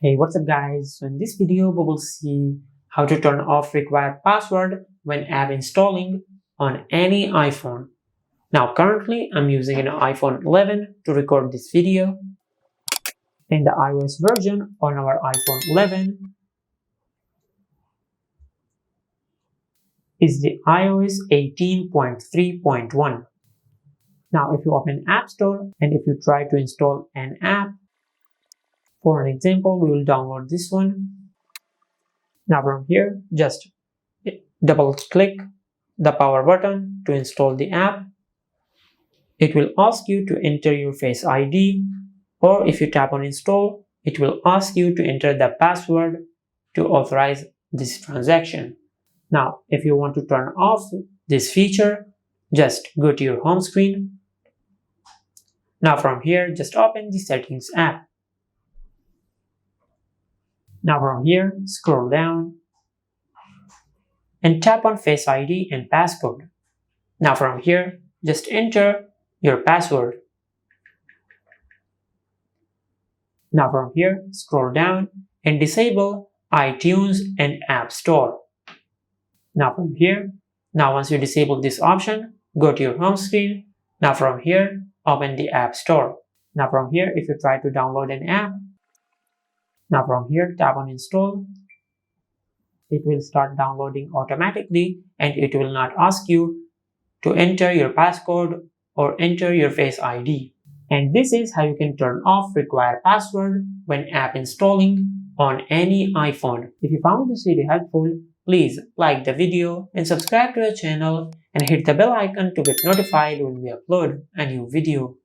Hey, what's up guys? So in this video we will see how to turn off required password when app installing on any iPhone. Now currently I'm using an iPhone 11 to record this video, and the iOS version on our iPhone 11 is the iOS 18.3.1. Now if you open App Store and if you try to install an app, for an example we will download this one. Now from here just double click the power button to install the app. It will ask you to enter your Face ID, or if you tap on install, it will ask you to enter the password to authorize this transaction. Now, if you want to turn off this feature, just go to your home screen. Now from here, just open the settings app. Now from here, scroll down and tap on Face ID and passcode. Now from here, just enter your password. Now from here, scroll down and disable iTunes and App Store. Now from here, once you disable this option, go to your home screen. Now from here, open the App Store. Now from here, if you try to download an app, now from here, tap on install. It will start downloading automatically and it will not ask you to enter your passcode or enter your Face ID. And this is how you can turn off required password when app installing on any iPhone. If you found this video helpful, please like the video and subscribe to our channel and hit the bell icon to get notified when we upload a new video.